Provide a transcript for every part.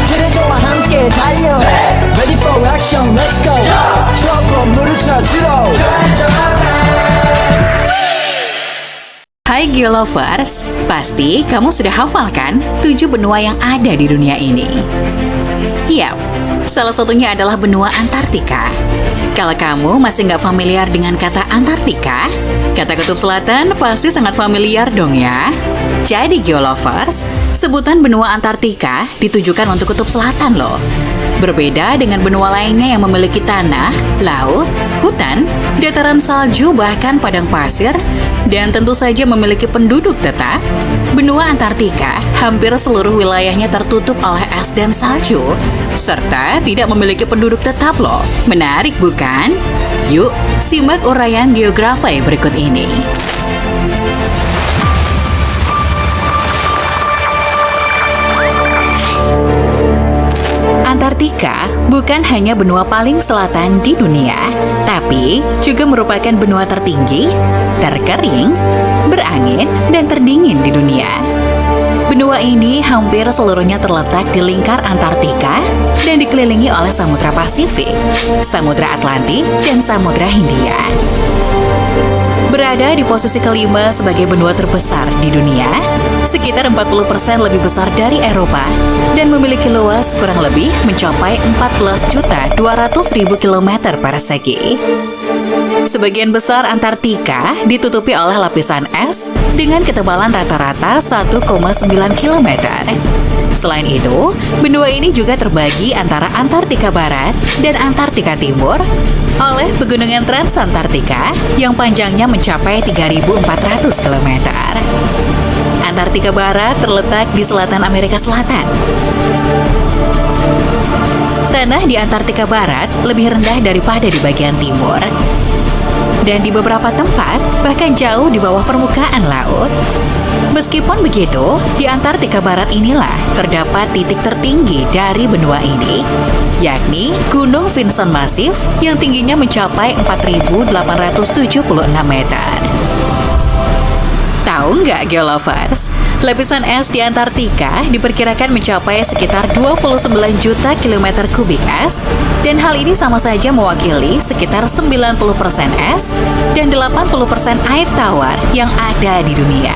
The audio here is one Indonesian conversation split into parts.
트레저와 함께 달려 Ready for action, let's go 추억 건물을 찾으러 Hai Geolovers, pasti kamu sudah hafal kan 7 benua yang ada di dunia ini? Yap, salah satunya adalah benua Antartika. Kalau kamu masih nggak familiar dengan kata Antartika, kata kutub selatan pasti sangat familiar dong ya. Jadi Geolovers, sebutan benua Antartika ditujukan untuk kutub selatan loh. Berbeda dengan benua lainnya yang memiliki tanah, laut, hutan, dataran salju bahkan padang pasir, dan tentu saja memiliki penduduk tetap, benua Antartika hampir seluruh wilayahnya tertutup oleh es dan salju, serta tidak memiliki penduduk tetap loh. Menarik bukan? Yuk, simak uraian geografi berikut ini. Antartika bukan hanya benua paling selatan di dunia, tapi juga merupakan benua tertinggi, terkering, berangin, dan terdingin di dunia. Benua ini hampir seluruhnya terletak di lingkar Antartika dan dikelilingi oleh Samudra Pasifik, Samudra Atlantik, dan Samudra Hindia. Berada di posisi kelima sebagai benua terbesar di dunia, sekitar 40% lebih besar dari Eropa, dan memiliki luas kurang lebih mencapai 14.200.000 km persegi. Sebagian besar Antartika ditutupi oleh lapisan es dengan ketebalan rata-rata 1,9 km. Selain itu, benua ini juga terbagi antara Antartika Barat dan Antartika Timur oleh pegunungan Transantartika yang panjangnya mencapai 3.400 km. Antartika Barat terletak di selatan Amerika Selatan. Tanah di Antartika Barat lebih rendah daripada di bagian timur. Dan di beberapa tempat bahkan jauh di bawah permukaan laut. Meskipun begitu, di Antartika Barat inilah terdapat titik tertinggi dari benua ini, yakni Gunung Vinson Masif yang tingginya mencapai 4.876 meter. Tahu nggak Geolovers, lapisan es di Antartika diperkirakan mencapai sekitar 29 juta kilometer kubik es, dan hal ini sama saja mewakili sekitar 90% es dan 80% air tawar yang ada di dunia.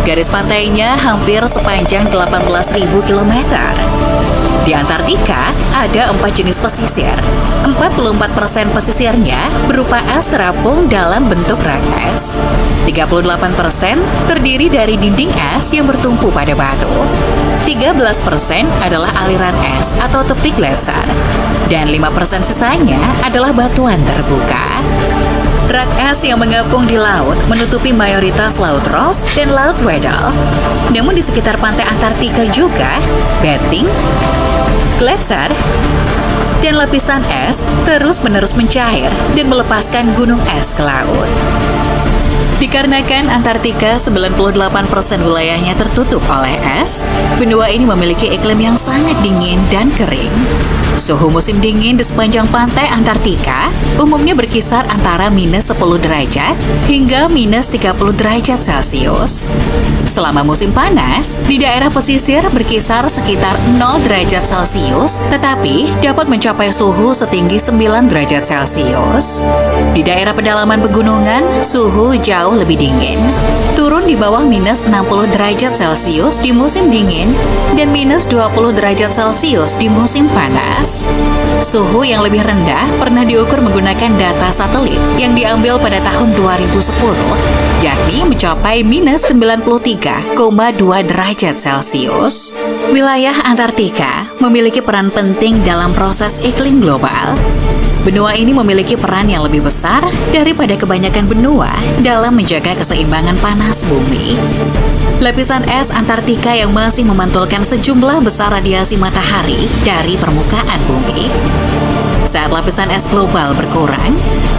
Garis pantainya hampir sepanjang 18.000 km. Di Antartika ada 4 jenis pesisir. 44% pesisirnya berupa es terapung dalam bentuk rak es. 38% terdiri dari dinding es yang bertumpu pada batu. 13% adalah aliran es atau tepi gletser. Dan 5% sisanya adalah batuan terbuka. Rak es yang mengapung di laut menutupi mayoritas Laut Ross dan Laut Weddell. Namun di sekitar pantai Antartika juga, bedding, gletser, dan lapisan es terus-menerus mencair dan melepaskan gunung es ke laut. Dikarenakan Antartika 98% wilayahnya tertutup oleh es, benua ini memiliki iklim yang sangat dingin dan kering. Suhu musim dingin di sepanjang pantai Antartika umumnya berkisar antara minus 10 derajat hingga minus 30 derajat Celcius. Selama musim panas, di daerah pesisir berkisar sekitar 0 derajat Celcius, tetapi dapat mencapai suhu setinggi 9 derajat Celcius. Di daerah pedalaman pegunungan, suhu jauh lebih dingin, turun di bawah minus 60 derajat Celcius di musim dingin dan minus 20 derajat Celcius di musim panas. Suhu yang lebih rendah pernah diukur menggunakan data satelit yang diambil pada tahun 2010, yakni mencapai minus 93,2 derajat Celcius. Wilayah Antartika memiliki peran penting dalam proses iklim global. Benua ini memiliki peran yang lebih besar daripada kebanyakan benua dalam menjaga keseimbangan panas bumi. Lapisan es Antartika yang masih memantulkan sejumlah besar radiasi matahari dari permukaan bumi. Saat lapisan es global berkurang,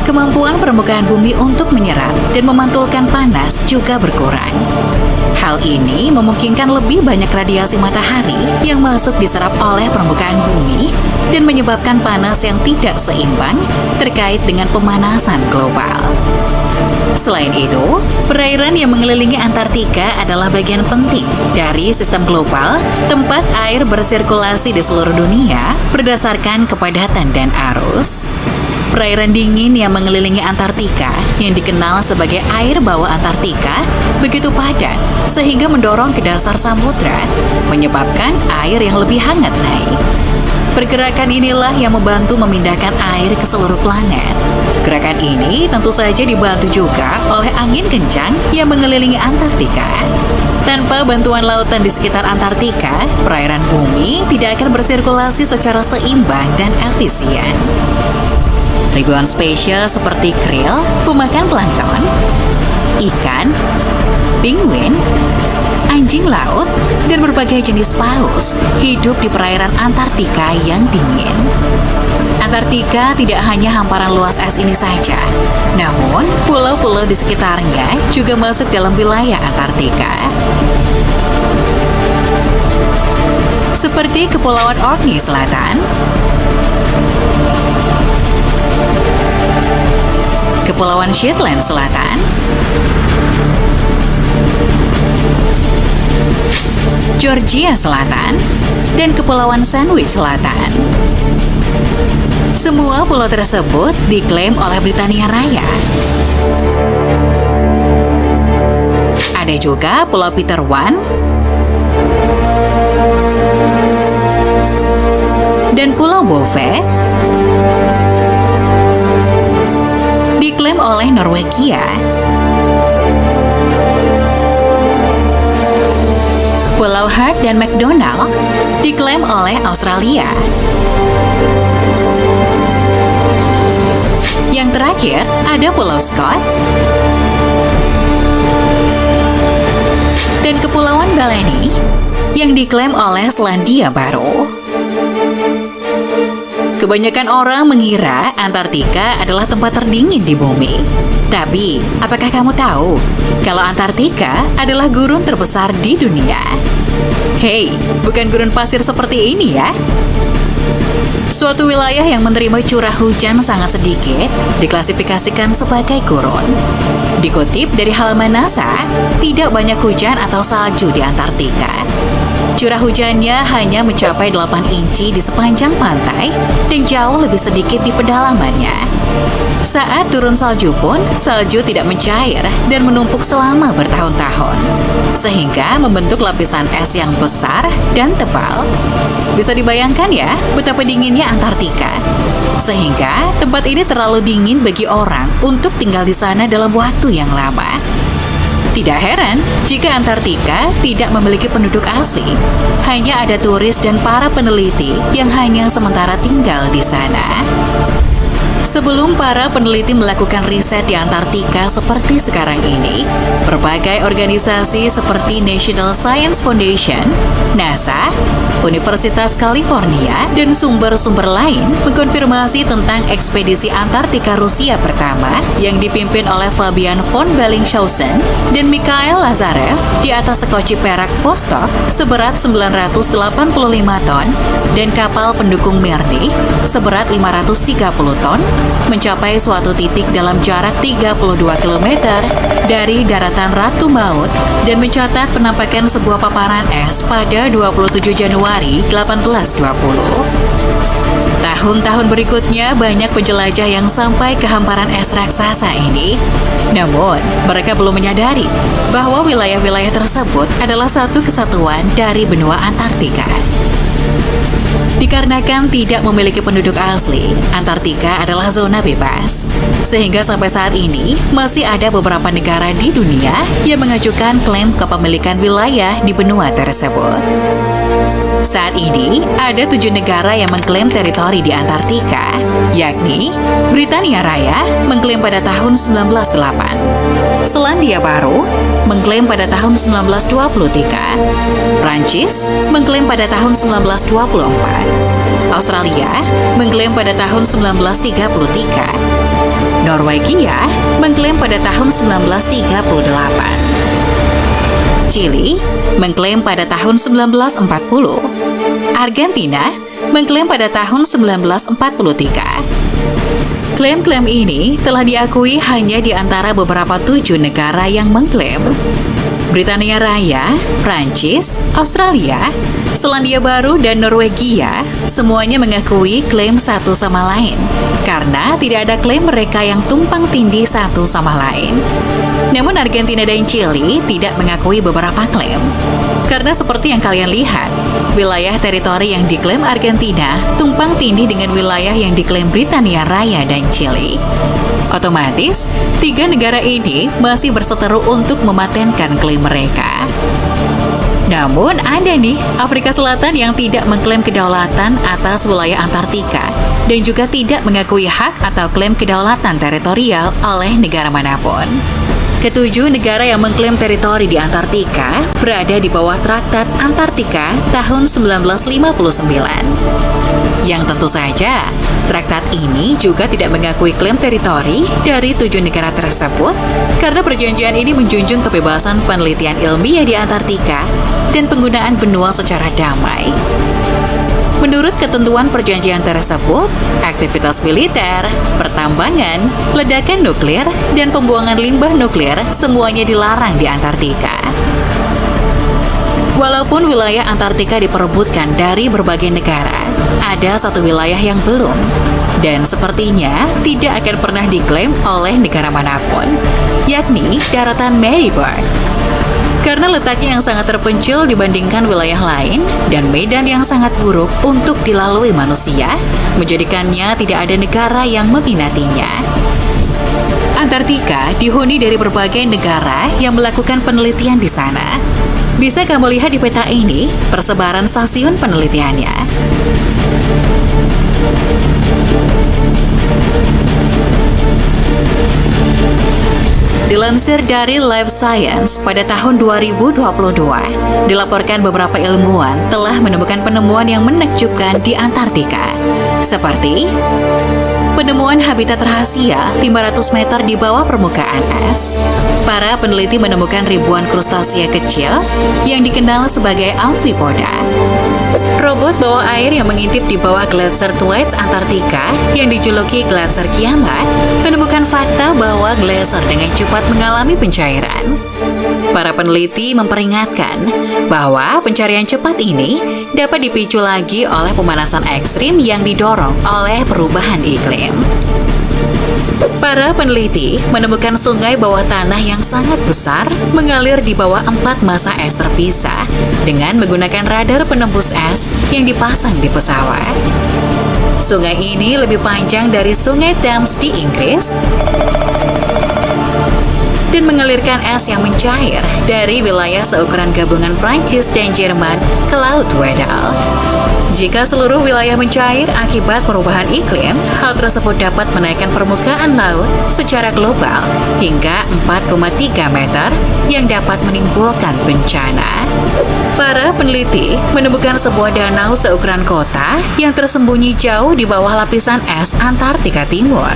kemampuan permukaan bumi untuk menyerap dan memantulkan panas juga berkurang. Hal ini memungkinkan lebih banyak radiasi matahari yang masuk diserap oleh permukaan bumi dan menyebabkan panas yang tidak seimbang terkait dengan pemanasan global. Selain itu, perairan yang mengelilingi Antartika adalah bagian penting dari sistem global tempat air bersirkulasi di seluruh dunia berdasarkan kepadatan dan arus. Perairan dingin yang mengelilingi Antartika yang dikenal sebagai air bawah Antartika begitu padat sehingga mendorong ke dasar samudra, menyebabkan air yang lebih hangat naik. Pergerakan inilah yang membantu memindahkan air ke seluruh planet. Gerakan ini tentu saja dibantu juga oleh angin kencang yang mengelilingi Antartika. Tanpa bantuan lautan di sekitar Antartika, perairan bumi tidak akan bersirkulasi secara seimbang dan efisien. Ribuan spesies seperti krill, pemakan plankton, ikan, penguin, anjing laut, dan berbagai jenis paus hidup di perairan Antartika yang dingin. Antartika tidak hanya hamparan luas es ini saja, namun pulau-pulau di sekitarnya juga masuk dalam wilayah Antartika. Seperti Kepulauan Orkney Selatan, Kepulauan Shetland Selatan, Georgia Selatan, dan Kepulauan Sandwich Selatan. Semua pulau tersebut diklaim oleh Britania Raya. Ada juga Pulau Peter I dan Pulau Bouvet diklaim oleh Norwegia. Pulau Heard dan McDonald diklaim oleh Australia. Yang terakhir, ada Pulau Scott dan Kepulauan Baleine yang diklaim oleh Selandia Baru. Kebanyakan orang mengira Antartika adalah tempat terdingin di bumi. Tapi, apakah kamu tahu kalau Antartika adalah gurun terbesar di dunia? Hei, bukan gurun pasir seperti ini ya. Suatu wilayah yang menerima curah hujan sangat sedikit diklasifikasikan sebagai gurun. Dikutip dari halaman NASA, tidak banyak hujan atau salju di Antartika. Curah hujannya hanya mencapai 8 inci di sepanjang pantai dan jauh lebih sedikit di pedalamannya. Saat turun salju pun, salju tidak mencair dan menumpuk selama bertahun-tahun, sehingga membentuk lapisan es yang besar dan tebal. Bisa dibayangkan ya betapa dinginnya Antartika. Sehingga tempat ini terlalu dingin bagi orang untuk tinggal di sana dalam waktu yang lama. Tidak heran jika Antartika tidak memiliki penduduk asli. Hanya ada turis dan para peneliti yang hanya sementara tinggal di sana. Sebelum para peneliti melakukan riset di Antartika seperti sekarang ini, berbagai organisasi seperti National Science Foundation, NASA, Universitas California, dan sumber-sumber lain mengkonfirmasi tentang ekspedisi Antartika Rusia pertama yang dipimpin oleh Fabian von Bellingshausen dan Mikhail Lazarev di atas sekoci perak Vostok seberat 985 ton dan kapal pendukung Mirny seberat 530 ton mencapai suatu titik dalam jarak 32 km dari daratan Ratu Maut dan mencatat penampakan sebuah paparan es pada 27 Januari 1820. Tahun-tahun berikutnya banyak penjelajah yang sampai ke hamparan es raksasa ini. Namun, mereka belum menyadari bahwa wilayah-wilayah tersebut adalah satu kesatuan dari benua Antartika. Dikarenakan tidak memiliki penduduk asli, Antartika adalah zona bebas. Sehingga sampai saat ini, masih ada beberapa negara di dunia yang mengajukan klaim kepemilikan wilayah di benua tersebut. Saat ini, ada 7 negara yang mengklaim teritori di Antartika, yakni Britania Raya mengklaim pada tahun 1908, Selandia Baru mengklaim pada tahun 1923, Prancis mengklaim pada tahun 1924, Australia mengklaim pada tahun 1933, Norwegia mengklaim pada tahun 1938, Chili mengklaim pada tahun 1940, Argentina mengklaim pada tahun 1943, Klaim-klaim ini telah diakui hanya di antara beberapa 7 negara yang mengklaim. Britania Raya, Prancis, Australia, Selandia Baru, dan Norwegia semuanya mengakui klaim satu sama lain karena tidak ada klaim mereka yang tumpang tindih satu sama lain. Namun Argentina dan Chili tidak mengakui beberapa klaim. Karena seperti yang kalian lihat, wilayah teritori yang diklaim Argentina tumpang tindih dengan wilayah yang diklaim Britania Raya dan Chili. Otomatis, 3 negara ini masih berseteru untuk mematenkan klaim mereka. Namun ada nih Afrika Selatan yang tidak mengklaim kedaulatan atas wilayah Antartika dan juga tidak mengakui hak atau klaim kedaulatan teritorial oleh negara manapun. Ketujuh negara yang mengklaim teritori di Antartika berada di bawah Traktat Antartika tahun 1959. Yang tentu saja, traktat ini juga tidak mengakui klaim teritori dari 7 negara tersebut karena perjanjian ini menjunjung kebebasan penelitian ilmiah di Antartika dan penggunaan benua secara damai. Menurut ketentuan perjanjian tersebut, aktivitas militer, pertambangan, ledakan nuklir, dan pembuangan limbah nuklir semuanya dilarang di Antartika. Walaupun wilayah Antartika diperebutkan dari berbagai negara, ada satu wilayah yang belum, dan sepertinya tidak akan pernah diklaim oleh negara manapun, yakni daratan Maryburg. Karena letaknya yang sangat terpencil dibandingkan wilayah lain dan medan yang sangat buruk untuk dilalui manusia, menjadikannya tidak ada negara yang meminatinya. Antartika dihuni dari berbagai negara yang melakukan penelitian di sana. Bisa kamu lihat di peta ini persebaran stasiun penelitiannya. Dilansir dari Life Science pada tahun 2022, dilaporkan beberapa ilmuwan telah menemukan penemuan yang menakjubkan di Antartika, seperti penemuan habitat rahasia 500 meter di bawah permukaan es. Para peneliti menemukan ribuan krustasia kecil yang dikenal sebagai amfipoda. Robot bawah air yang mengintip di bawah Gletser Thwaites Antartika yang dijuluki Gletser Kiamat menemukan fakta bahwa gletser dengan cepat mengalami pencairan. Para peneliti memperingatkan bahwa pencarian cepat ini dapat dipicu lagi oleh pemanasan ekstrim yang didorong oleh perubahan iklim. Para peneliti menemukan sungai bawah tanah yang sangat besar mengalir di bawah 4 masa es terpisah dengan menggunakan radar penembus es yang dipasang di pesawat. Sungai ini lebih panjang dari Sungai Thames di Inggris dan mengalirkan es yang mencair dari wilayah seukuran gabungan Prancis dan Jerman ke Laut Weddell. Jika seluruh wilayah mencair akibat perubahan iklim, hal tersebut dapat menaikkan permukaan laut secara global hingga 4,3 meter yang dapat menimbulkan bencana. Para peneliti menemukan sebuah danau seukuran kota yang tersembunyi jauh di bawah lapisan es Antartika Timur.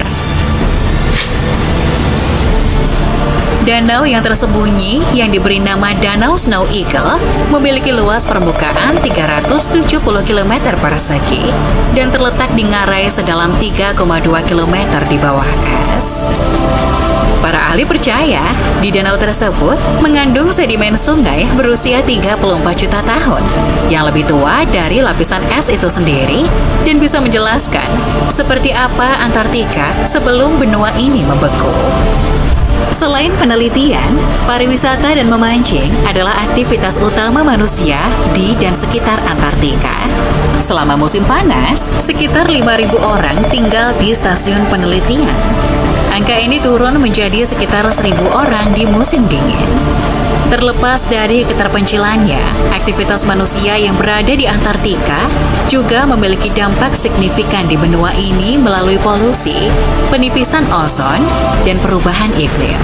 Danau yang tersembunyi yang diberi nama Danau Snow Eagle memiliki luas permukaan 370 km persegi dan terletak di ngarai sedalam 3,2 km di bawah es. Para ahli percaya di danau tersebut mengandung sedimen sungai berusia 34 juta tahun yang lebih tua dari lapisan es itu sendiri dan bisa menjelaskan seperti apa Antartika sebelum benua ini membeku. Selain penelitian, pariwisata dan memancing adalah aktivitas utama manusia di dan sekitar Antartika. Selama musim panas, sekitar 5.000 orang tinggal di stasiun penelitian. Angka ini turun menjadi sekitar 1.000 orang di musim dingin. Terlepas dari keterpencilannya, aktivitas manusia yang berada di Antartika juga memiliki dampak signifikan di benua ini melalui polusi, penipisan ozon, dan perubahan iklim.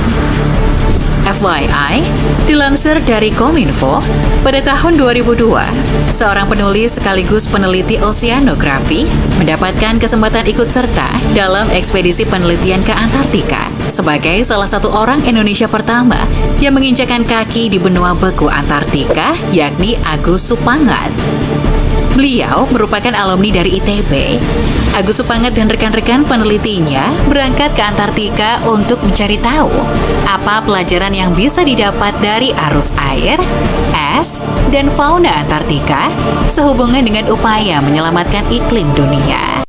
FYI, dilansir dari Kominfo, pada tahun 2002, seorang penulis sekaligus peneliti oseanografi mendapatkan kesempatan ikut serta dalam ekspedisi penelitian ke Antartika sebagai salah satu orang Indonesia pertama yang menginjakan kaki di benua beku Antartika, yakni Agus Supangat. Beliau merupakan alumni dari ITB. Agus Supanget dan rekan-rekan penelitinya berangkat ke Antartika untuk mencari tahu apa pelajaran yang bisa didapat dari arus air, es, dan fauna Antartika sehubungan dengan upaya menyelamatkan iklim dunia.